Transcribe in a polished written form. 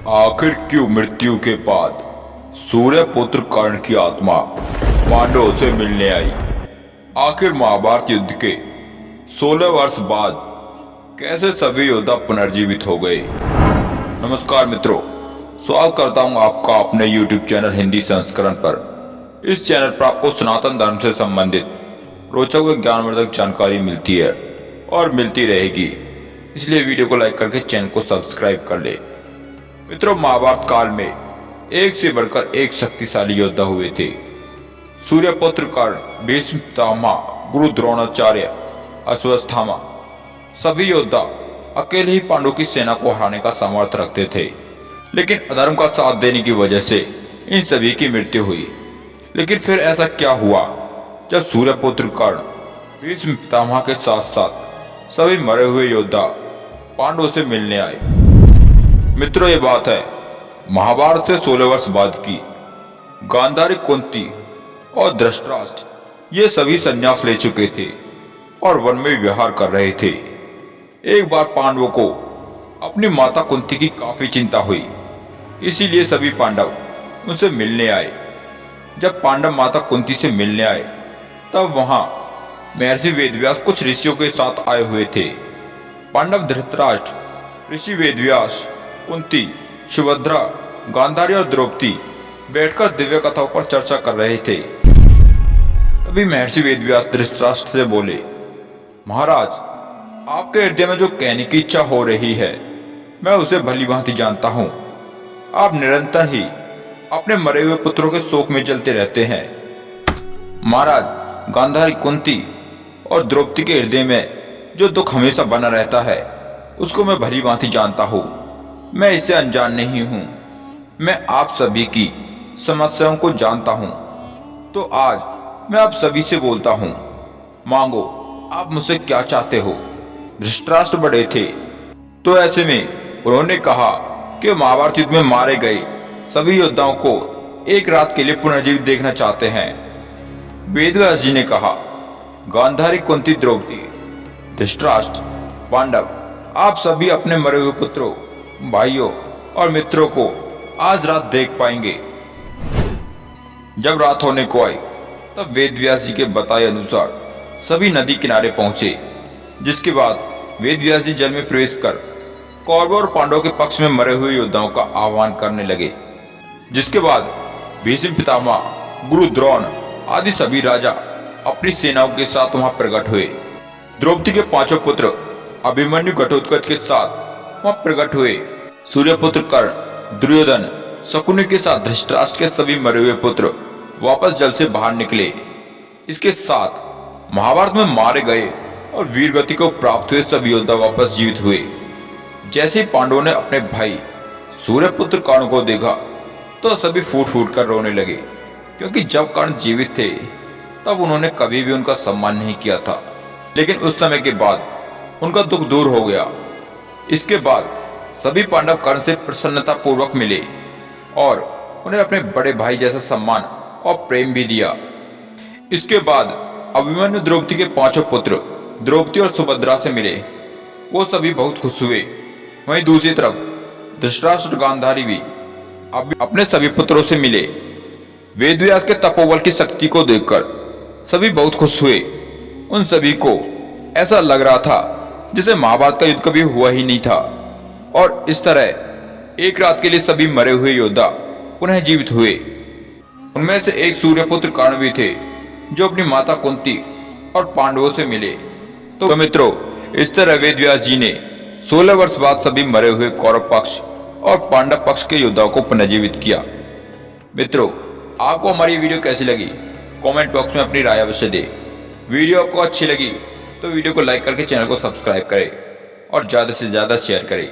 आखिर क्यों मृत्यु के बाद सूर्य पुत्र कर्ण की आत्मा पांडवों से मिलने आई। आखिर महाभारत युद्ध के 16 वर्ष बाद कैसे सभी योद्धा पुनर्जीवित हो गए। नमस्कार मित्रों, स्वागत करता हूं आपका अपने YouTube चैनल हिंदी संस्करण पर। इस चैनल पर आपको सनातन धर्म से संबंधित रोचक व ज्ञानवर्धक जानकारी मिलती है और मिलती रहेगी, इसलिए वीडियो को लाइक करके चैनल को सब्सक्राइब कर ले। मित्रों, महाभारत काल में एक से बढ़कर एक शक्तिशाली योद्धा हुए थे। सूर्यपुत्र कर्ण, भीष्म पितामह, गुरु द्रोणाचार्य, अश्वत्थामा सभी योद्धा अकेले ही पांडवों की सेना को हराने का सामर्थ्य रखते थे, लेकिन अधर्म का साथ देने की वजह से इन सभी की मृत्यु हुई। लेकिन फिर ऐसा क्या हुआ जब सूर्यपुत्र कर्ण, भीष्म पितामह के साथ साथ सभी मरे हुए योद्धा पांडवों से मिलने आए। मित्रों, ये बात है महाभारत से 16 वर्ष बाद की। गांधारी, कुंती और धृतराष्ट्र ये सभी संन्यास ले चुके थे और वन में विहार कर रहे थे। एक बार पांडवों को अपनी माता कुंती की काफी चिंता हुई, इसीलिए सभी पांडव उनसे मिलने आए। जब पांडव माता कुंती से मिलने आए तब वहां महर्षि वेदव्यास कुछ ऋषियों के साथ आए हुए थे। पांडव धृतराष्ट्र, ऋषि वेदव्यास, कुंती, सुभद्रा, गांधारी और द्रौपदी बैठकर दिव्य कथाओं पर चर्चा कर रहे थे। तभी महर्षि वेदव्यास धृतराष्ट्र से बोले, महाराज, आपके हृदय में जो कहने की इच्छा हो रही है मैं उसे भली भांति जानता हूँ। आप निरंतर ही अपने मरे हुए पुत्रों के शोक में जलते रहते हैं। महाराज, गांधारी, कुंती और द्रौपदी के हृदय में जो दुख हमेशा बना रहता है उसको मैं भली भांति जानता हूँ। मैं इसे अनजान नहीं हूँ। मैं आप सभी की समस्याओं को जानता हूँ। तो आज मैं आप सभी से बोलता हूँ, मांगो, आप मुझसे क्या चाहते हो। धृतराष्ट्र बड़े थे, तो ऐसे में उन्होंने कहा कि महाभारत युद्ध में मारे गए सभी योद्धाओं को एक रात के लिए पुनर्जीवित देखना चाहते हैं। वेदव्यास जी ने कहा, गांधारी, कुंती, द्रौपदी, धृतराष्ट्र, पांडव, आप सभी अपने मरे हुए पुत्रों, भाइयों और मित्रों को आज रात देख पाएंगे। जब रात होने को आई तब वेदव्यास जी के बताए अनुसार सभी नदी किनारे पहुंचे, जिसके बाद वेदव्यास जी जल में प्रवेश कर कौरवों और पांडवों के पक्ष में मरे हुए योद्धाओं का आह्वान करने लगे। जिसके बाद भीष्म पितामह, गुरु द्रोण आदि सभी राजा अपनी सेनाओं के साथ वहां प्रकट हुए। द्रौपदी के पांचों पुत्र अभिमन्यु घटोत्कच के साथ वहां प्रकट हुए। सूर्यपुत्र कर्ण, दुर्योधन, शकुनि के साथ धृतराष्ट्र के सभी मरे हुए पुत्र वापस जल से बाहर निकले। इसके साथ महाभारत में मारे गए और वीर गति को प्राप्त हुए सभी योद्धा वापस जीवित हुए। जैसे ही पांडवों ने अपने भाई सूर्यपुत्र कर्ण को देखा तो सभी फूट फूट कर रोने लगे, क्योंकि जब कर्ण जीवित थे तब उन्होंने कभी भी उनका सम्मान नहीं किया था, लेकिन उस समय के बाद उनका दुख दूर हो गया। इसके बाद सभी पांडव कर्ण से प्रसन्नता पूर्वक मिले और उन्हें अपने बड़े भाई जैसा सम्मान और प्रेम भी दिया। इसके बाद अभिमन्यु द्रौपदी के पांचों पुत्र द्रौपदी और सुभद्रा से मिले। वो सभी बहुत खुश हुए। वहीं दूसरी तरफ धृतराष्ट्र, गांधारी भी अपने सभी पुत्रों से मिले। वेदव्यास के तपोबल की शक्ति को देखकर सभी बहुत खुश हुए। उन सभी को ऐसा लग रहा था जिसे महाभारत का युद्ध कभी हुआ ही नहीं था। और इस तरह एक रात के लिए सभी मरे हुए योद्धा पुनः जीवित हुए। उनमें से एक सूर्यपुत्र कर्ण भी थे, जो अपनी माता कुंती और पांडवों से मिले। तो मित्रों, इस तरह वेदव्यास जी ने 16 वर्ष बाद सभी मरे हुए कौरव पक्ष और पांडव पक्ष के योद्धाओं को पुनर्जीवित किया। मित्रों, आपको हमारी वीडियो कैसी लगी कमेंट बॉक्स में अपनी राय अवश्य दें। वीडियो आपको अच्छी लगी तो वीडियो को लाइक करके चैनल को सब्सक्राइब करें और ज्यादा से ज्यादा शेयर करें।